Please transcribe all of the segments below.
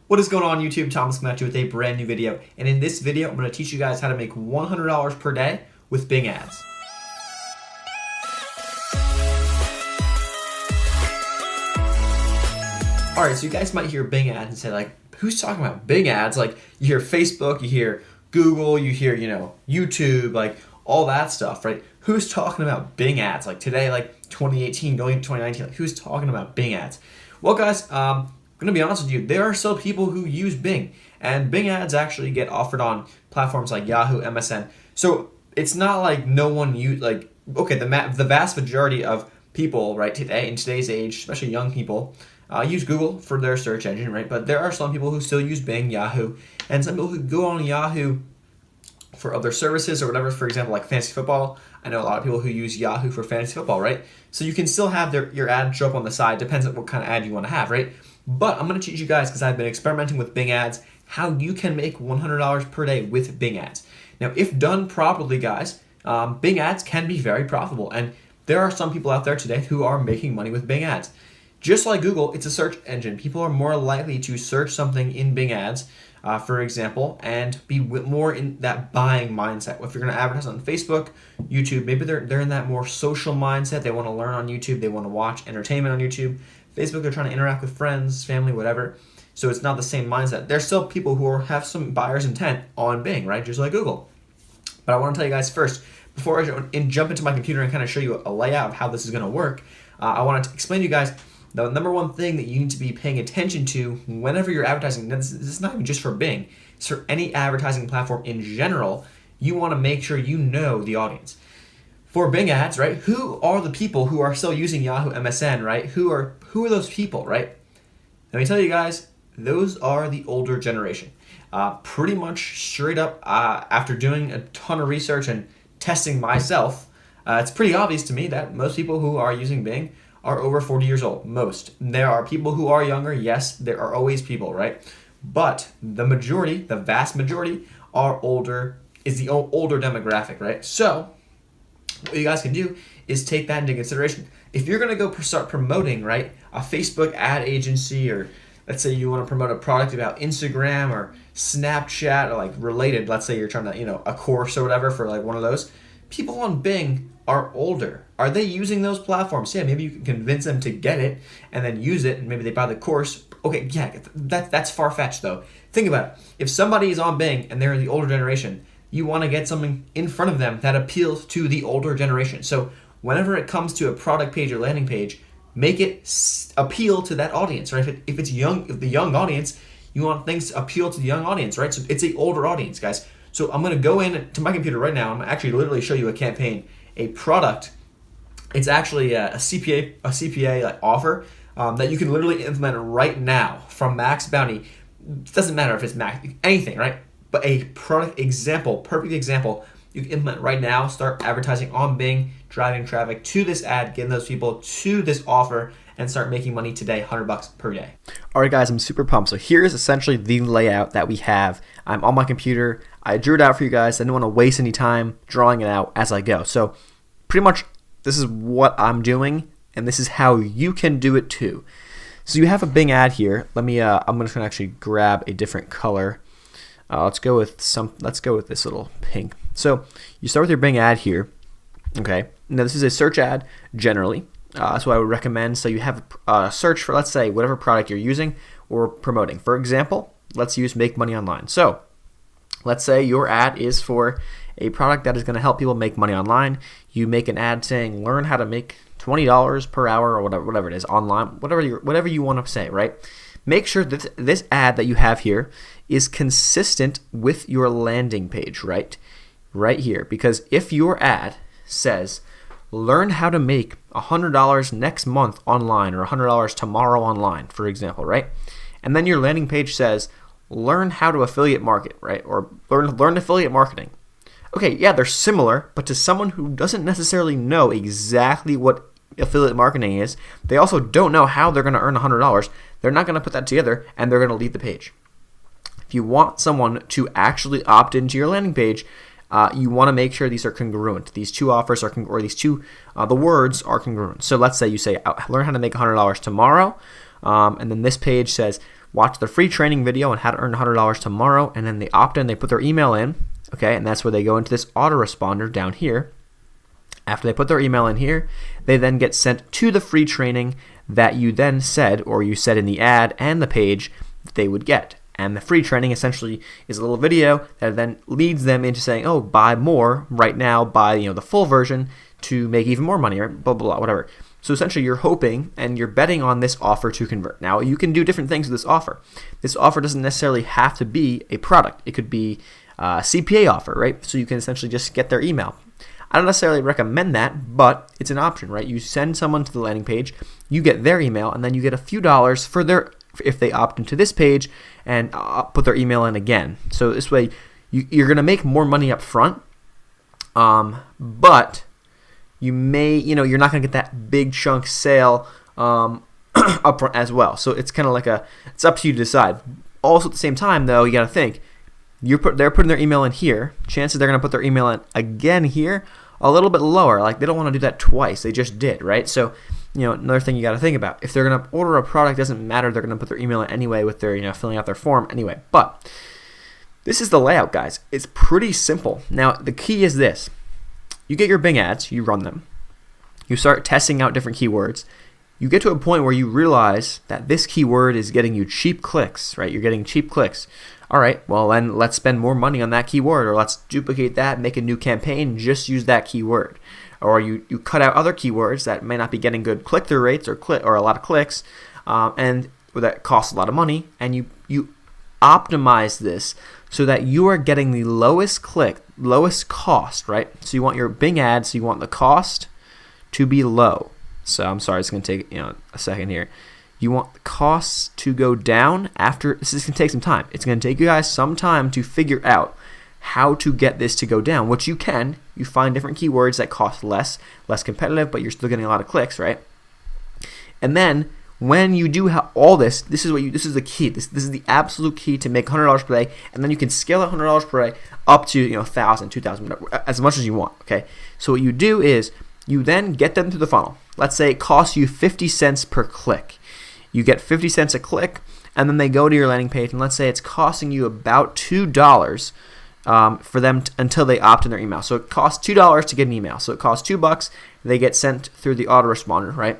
What is going on YouTube? Thomas coming at you with a brand new video. And in this video, I'm going to teach you guys how to make $100 per day with Bing ads. Alright, so you guys might hear Bing ads and say like, who's talking about Bing ads? Like you hear Facebook, you hear Google, you hear, YouTube, like all that stuff, right? Who's talking about Bing ads? Like today, like 2018 going into 2019, like who's talking about Bing ads? Well guys, I'm gonna be honest with you, there are still people who use Bing, and Bing ads actually get offered on platforms like Yahoo, MSN. So it's not like no one the vast majority of people, right, today in today's age, especially young people, use Google for their search engine, right? But there are some people who still use Bing, Yahoo, and some people who go on Yahoo for other services or whatever. For example, like fantasy football. I know a lot of people who use Yahoo for fantasy football, right? So you can still have your ad show up on the side. Depends on what kind of ad you want to have, right? But I'm going to teach you guys, because I've been experimenting with Bing ads, how you can make $100 per day with Bing ads. Now, if done properly, guys, Bing ads can be very profitable, and there are some people out there today who are making money with Bing ads. Just like Google, it's a search engine. People are more likely to search something in Bing ads, for example, and be more in that buying mindset. If you're going to advertise on Facebook, YouTube, maybe they're in that more social mindset. They want to learn on YouTube. They want to watch entertainment on YouTube. Facebook, they're trying to interact with friends, family, whatever. So it's not the same mindset. There's still people who have some buyer's intent on Bing, right? Just like Google. But I want to tell you guys first, before I jump into my computer and kind of show you a layout of how this is going to work, I want to explain to you guys the number one thing that you need to be paying attention to whenever you're advertising. Now, this is not even just for Bing. It's for any advertising platform in general. You want to make sure you know the audience. For Bing ads, right, who are the people who are still using Yahoo, MSN, right? Who are those people, right? Let me tell you guys, those are the older generation. Pretty much straight up, after doing a ton of research and testing myself, it's pretty obvious to me that most people who are using Bing are over 40 years old. Most. There are people who are younger. Yes, there are always people, right? But the majority, the vast majority, are older, is the older demographic, right? So what you guys can do is take that into consideration. If you're going to go start promoting, right, a Facebook ad agency, or let's say you want to promote a product about Instagram or Snapchat or like related, let's say you're trying to, a course or whatever for like one of those, people on Bing are older. Are they using those platforms? Yeah, maybe you can convince them to get it and then use it, and maybe they buy the course. Okay, yeah, that's far-fetched though. Think about it. If somebody is on Bing and they're the older generation, you want to get something in front of them that appeals to the older generation. So whenever it comes to a product page or landing page, make it appeal to that audience, right? If the young audience, you want things to appeal to the young audience, right? So it's an older audience, guys. So I'm going to go into my computer right now. I'm going to actually literally show you a campaign, a product. It's actually a CPA like offer that you can literally implement right now from Max Bounty. It doesn't matter if it's Max, anything, right? But a product example, perfect example, you can implement right now. Start advertising on Bing, driving traffic to this ad, getting those people to this offer, and start making money today, $100 per day. All right, guys, I'm super pumped. So here's essentially the layout that we have. I'm on my computer. I drew it out for you guys. I didn't want to waste any time drawing it out as I go. So pretty much this is what I'm doing, and this is how you can do it too. So you have a Bing ad here. I'm just gonna actually grab a different color. Let's go with this little pink. So you start with your Bing ad here. Okay. Now this is a search ad generally. That's what I would recommend. So you have a search for, let's say, whatever product you're using or promoting. For example, let's use make money online. So let's say your ad is for a product that is going to help people make money online. You make an ad saying learn how to make $20 per hour or whatever it is online, whatever you want to say, right? Make sure that this ad that you have here is consistent with your landing page, right? Right here. Because if your ad says learn how to make $100 next month online or $100 tomorrow online, for example, right? And then your landing page says learn how to affiliate market, right? Or learn affiliate marketing. Okay, yeah, they're similar, but to someone who doesn't necessarily know exactly what affiliate marketing is, they also don't know how they're going to earn $100. They're not going to put that together, and they're going to leave the page. If you want someone to actually opt into your landing page, you want to make sure these are congruent. These two offers are, the words are congruent. So let's say you say, learn how to make $100 tomorrow, and then this page says, watch the free training video on how to earn $100 tomorrow, and then they opt in, they put their email in, okay, and that's where they go into this autoresponder down here. After they put their email in here, they then get sent to the free training that you then said, or you said in the ad and the page, that they would get. And the free training essentially is a little video that then leads them into saying, oh, buy more right now, buy the full version to make even more money, or blah, blah, blah, whatever. So essentially you're hoping and you're betting on this offer to convert. Now you can do different things with this offer. This offer doesn't necessarily have to be a product. It could be a CPA offer, right? So you can essentially just get their email. I don't necessarily recommend that, but it's an option, right? You send someone to the landing page, you get their email, and then you get a few dollars for if they opt into this page and put their email in again. So this way you're going to make more money up front, but you may, you're not going to get that big chunk sale up front as well. So it's kind of like it's up to you to decide. Also at the same time though, you got to think, they're putting their email in here. Chances they're going to put their email in again here a little bit lower. Like they don't want to do that twice. They just did, right? So, another thing you got to think about. If they're going to order a product, doesn't matter. They're going to put their email in anyway with their, filling out their form anyway. But this is the layout, guys. It's pretty simple. Now, the key is this. You get your Bing ads. You run them. You start testing out different keywords. You get to a point where you realize that this keyword is getting you cheap clicks, right? You're getting cheap clicks. All right, well then let's spend more money on that keyword, or let's duplicate that, make a new campaign, just use that keyword. Or you cut out other keywords that may not be getting good click-through rates or a lot of clicks, and that costs a lot of money, and you optimize this so that you are getting the lowest cost, right? So you want your Bing ads, you want the cost to be low. So I'm sorry, it's going to take a second here. You want the costs to go down after. This is going to take some time. It's going to take you guys some time to figure out how to get this to go down, which you can. You find different keywords that cost less competitive, but you're still getting a lot of clicks, right? And then when you do have all this, this is the key. This is the absolute key to make $100 per day, and then you can scale that $100 per day up to $1,000, $2,000, as much as you want. Okay. So what you do is you then get them through the funnel. Let's say it costs you 50 cents per click. You get 50 cents a click, and then they go to your landing page, and let's say it's costing you about $2 for them until they opt in their email. So it costs $2 to get an email. So it costs $2. They get sent through the autoresponder, right?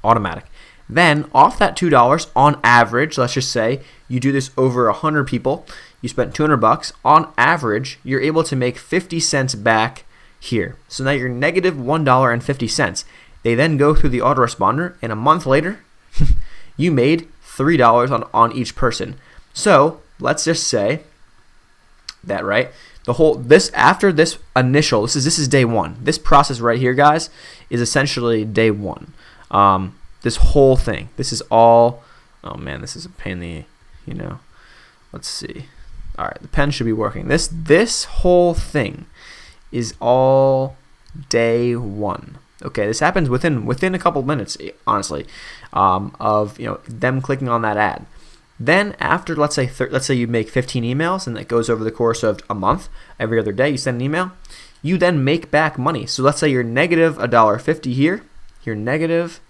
Automatic. Then off that $2, on average, let's just say you do this over 100 people, you spent $200. On average, you're able to make 50 cents back here. So now you're negative $1.50. They then go through the autoresponder, and a month later, you made $3 on each person. So let's just say that, right? After this initial, this is day one. This process right here, guys, is essentially day one. This whole thing. This is all. Oh man, this is a pain in the. Let's see. All right, the pen should be working. This whole thing is all day one. Okay, this happens within a couple of minutes, honestly, of them clicking on that ad. Then after, let's say you make 15 emails, and that goes over the course of a month. Every other day you send an email. You then make back money. So let's say you're negative $1.50 here. You're negative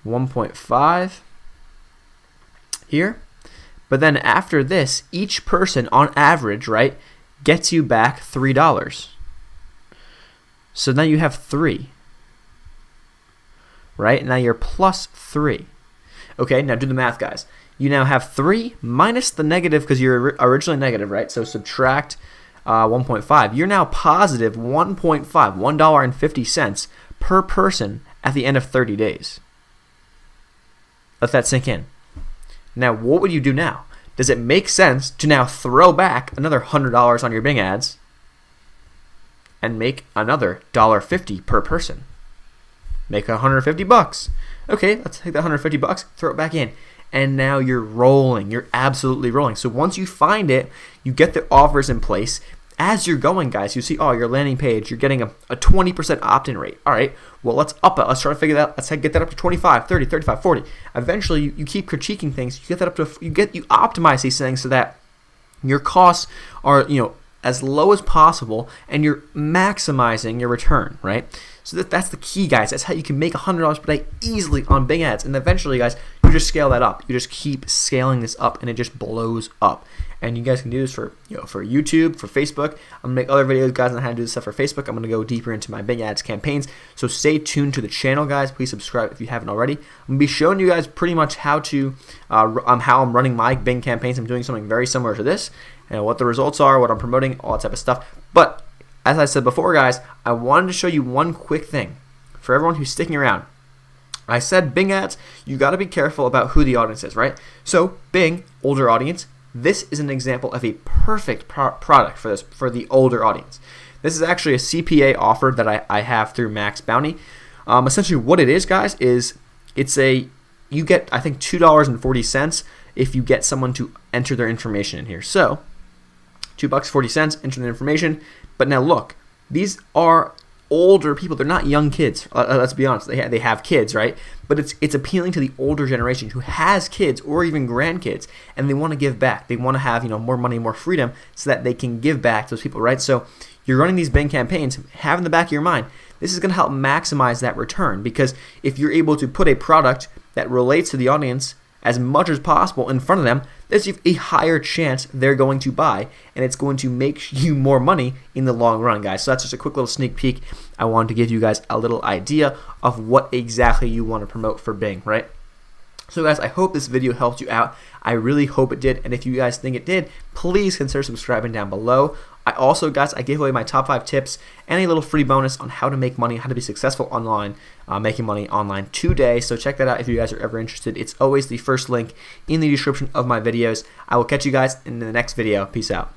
1.5 here. But then after this, each person on average, right, gets you back $3. So now you have 3. Right? Now you're plus 3. Okay, now do the math, guys. You now have 3 minus the negative, because you're originally negative, right? So subtract 1.5. You're now positive 1.5, $1.50 per person at the end of 30 days. Let that sink in. Now, what would you do now? Does it make sense to now throw back another $100 on your Bing ads and make another $1.50 per person? Make $150. Okay, let's take that $150, throw it back in, and now you're rolling. You're absolutely rolling. So once you find it, you get the offers in place. As you're going, guys, you see, your landing page, you're getting a 20% opt-in rate. All right, well, let's up it. Let's try to figure that out. Let's get that up to 25, 30, 35, 40. Eventually, you keep critiquing things. You get that up to, you optimize these things so that your costs are, as low as possible, and you're maximizing your return, right? So that's the key, guys. That's how you can make $100 per day easily on Bing ads. And eventually, guys, you just scale that up. You just keep scaling this up, and it just blows up. And you guys can do this for for YouTube, for Facebook. I'm gonna make other videos, guys, on how to do this stuff for Facebook. I'm gonna go deeper into my Bing Ads campaigns. So stay tuned to the channel, guys. Please subscribe if you haven't already. I'm gonna be showing you guys pretty much how I'm running my Bing campaigns. I'm doing something very similar to this, and what the results are, what I'm promoting, all that type of stuff. But as I said before, guys, I wanted to show you one quick thing for everyone who's sticking around. I said Bing Ads, you got to be careful about who the audience is, right? So Bing, older audience. This is an example of a perfect product for the older audience. This is actually a CPA offer that I have through Max Bounty. Essentially, what it is, guys, is you get, I think, $2.40 if you get someone to enter their information in here. So $2.40, enter their information. But now look, these are older people. They're not young kids. Let's be honest. They have kids, right? But it's appealing to the older generation who has kids or even grandkids, and they want to give back. They want to have more money, more freedom, so that they can give back to those people, right? So you're running these Bing campaigns. Have in the back of your mind, this is going to help maximize that return, because if you're able to put a product that relates to the audience as much as possible in front of them, there's a higher chance they're going to buy, and it's going to make you more money in the long run, guys. So that's just a quick little sneak peek. I wanted to give you guys a little idea of what exactly you want to promote for Bing, right? So guys, I hope this video helped you out. I really hope it did, and if you guys think it did, please consider subscribing down below. I also, guys, I gave away my top 5 tips and a little free bonus on how to make money, how to be successful online, making money online today. So check that out if you guys are ever interested. It's always the first link in the description of my videos. I will catch you guys in the next video. Peace out.